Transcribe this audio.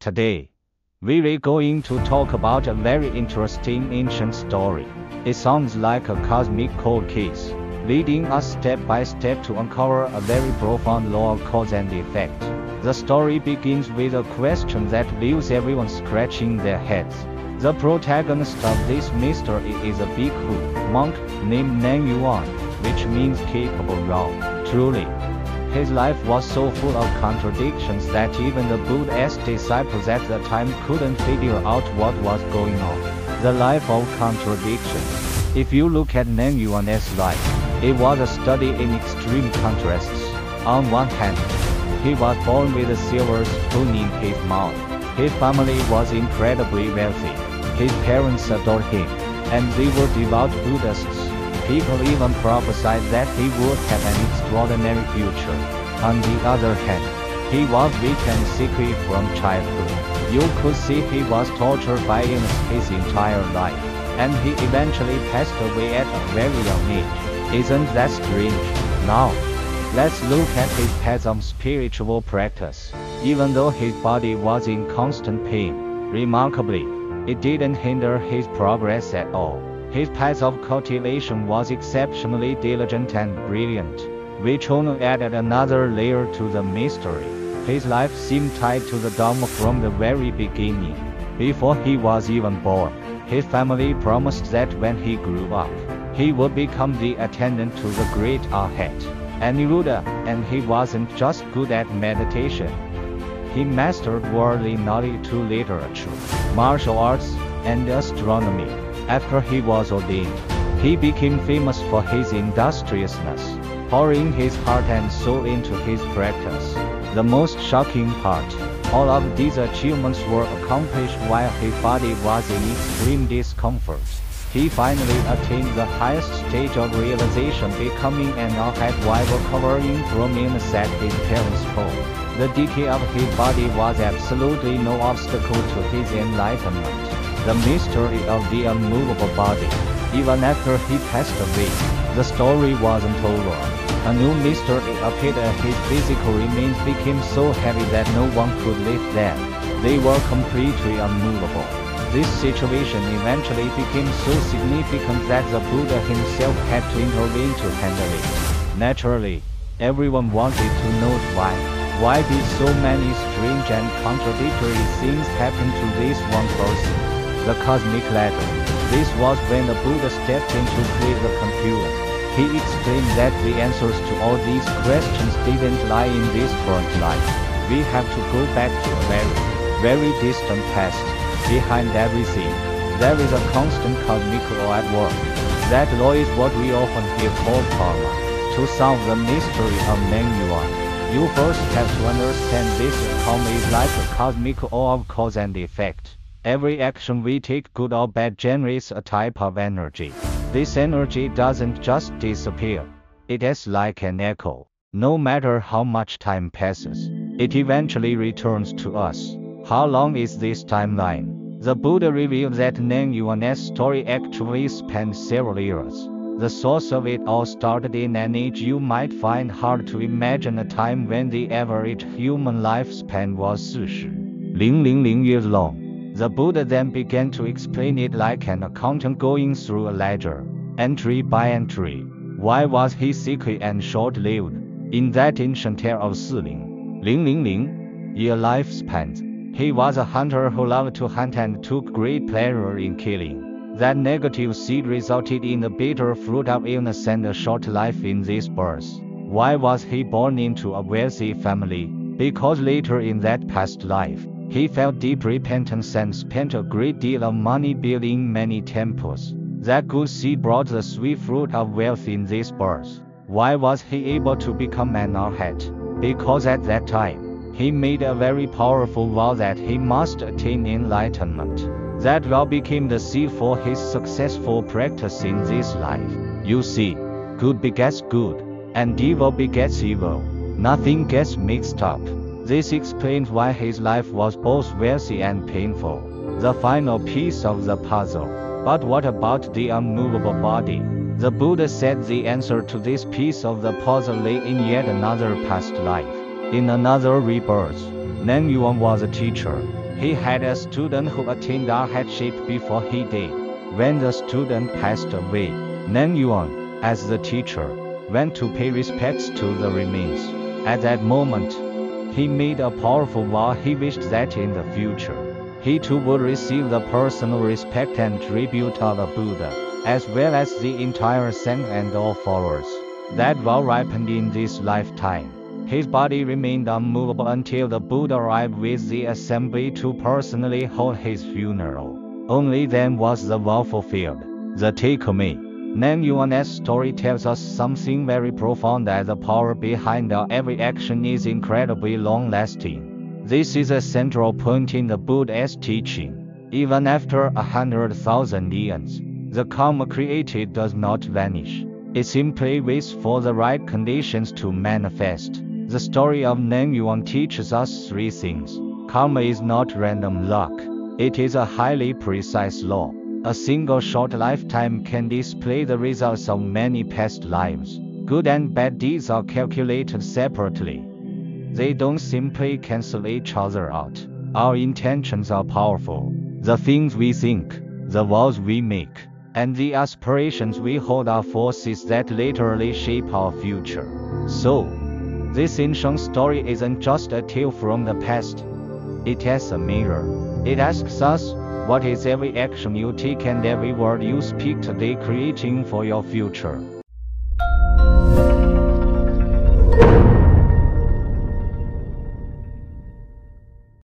Today, we're going to talk about a very interesting ancient story. It sounds like a cosmic cold case, leading us step by step to uncover a very profound law of cause and effect. The story begins with a question that leaves everyone scratching their heads. The protagonist of this mystery is a bhikkhu monk named Nang Yuan, which means capable of. Truly, his life was so full of contradictions that even the Buddha's disciples at the time couldn't figure out what was going on. The life of contradictions. If you look at Nang Yuan's life, it was a study in extreme contrasts. On one hand, he was born with a silver spoon in his mouth. His family was incredibly wealthy. His parents adored him, and they were devout Buddhists. People even prophesied that he would have an extraordinary future. On the other hand, he was weak and sickly from childhood. You could see he was tortured by illness his entire life, and he eventually passed away at a very young age. Isn't that strange? Now, let's look at his path of spiritual practice. Even though his body was in constant pain, remarkably, it didn't hinder his progress at all. His path of cultivation was exceptionally diligent and brilliant, which only added another layer to the mystery. His life seemed tied to the Dharma from the very beginning. Before he was even born, his family promised that when he grew up, he would become the attendant to the great arhat, Aniruddha, and he wasn't just good at meditation. He mastered worldly knowledge through literature, martial arts, and astronomy. After he was ordained, he became famous for his industriousness, pouring his heart and soul into his practice. The most shocking part, all of these achievements were accomplished while his body was in extreme discomfort. He finally attained the highest stage of realization, becoming an arhat while recovering from illness at his parents' home. The decay of his body was absolutely no obstacle to his enlightenment. The mystery of the unmovable body. Even after he passed away, the story wasn't over. A new mystery appeared as his physical remains became so heavy that no one could lift them. They were completely unmovable. This situation eventually became so significant that the Buddha himself had to intervene to handle it. Naturally, everyone wanted to know why. Why did so many strange and contradictory things happen to this one person? The cosmic ladder. This was when the Buddha stepped in to clear the confusion. He explained that the answers to all these questions didn't lie in this current life. We have to go back to a very distant past. Behind everything, there is a constant cosmic law at work. That law is what we often hear called karma. To solve the mystery of Nang Yuan, you first have to understand this karma is like a cosmic law of cause and effect. Every action we take, good or bad, generates a type of energy. This energy doesn't just disappear. It is like an echo. No matter how much time passes, it eventually returns to us. How long is this timeline? The Buddha revealed that Nang Yuan's story actually spanned several years. The source of it all started in an age you might find hard to imagine, a time when the average human lifespan was 40,000 years long. The Buddha then began to explain it like an accountant going through a ledger, entry by entry. Why was he sickly and short-lived? In that ancient era of 40,000 year lifespans, he was a hunter who loved to hunt and took great pleasure in killing. That negative seed resulted in the bitter fruit of illness and a short life in this birth. Why was he born into a wealthy family? Because later in that past life, he felt deep repentance and spent a great deal of money building many temples. That good seed brought the sweet fruit of wealth in this birth. Why was he able to become an arhat? Because at that time, he made a very powerful vow that he must attain enlightenment. That vow became the seed for his successful practice in this life. You see, good begets good, and evil begets evil. Nothing gets mixed up. This explains why his life was both wealthy and painful. The final piece of the puzzle. But what about the unmovable body? The Buddha said the answer to this piece of the puzzle lay in yet another past life. In another rebirth, Nang Yuan was a teacher. He had a student who attained arhatship before he did. When the student passed away, Nan Yuan, as the teacher, went to pay respects to the remains. At that moment, he made a powerful vow. He wished that in the future, he too would receive the personal respect and tribute of the Buddha, as well as the entire Sangha and all followers. That vow ripened in this lifetime. His body remained unmovable until the Buddha arrived with the assembly to personally hold his funeral. Only then was the vow fulfilled. The takeaway. Nan Yuan's story tells us something very profound, that the power behind our every action is incredibly long-lasting. This is a central point in the Buddha's teaching. Even after 100,000 years, the karma created does not vanish. It simply waits for the right conditions to manifest. The story of Nan Yuan teaches us three things. Karma is not random luck. It is a highly precise law. A single short lifetime can display the results of many past lives. Good and bad deeds are calculated separately. They don't simply cancel each other out. Our intentions are powerful. The things we think, the vows we make, and the aspirations we hold are forces that literally shape our future. So, this ancient story isn't just a tale from the past. It is a mirror. It asks us, what is every action you take and every word you speak today creating for your future?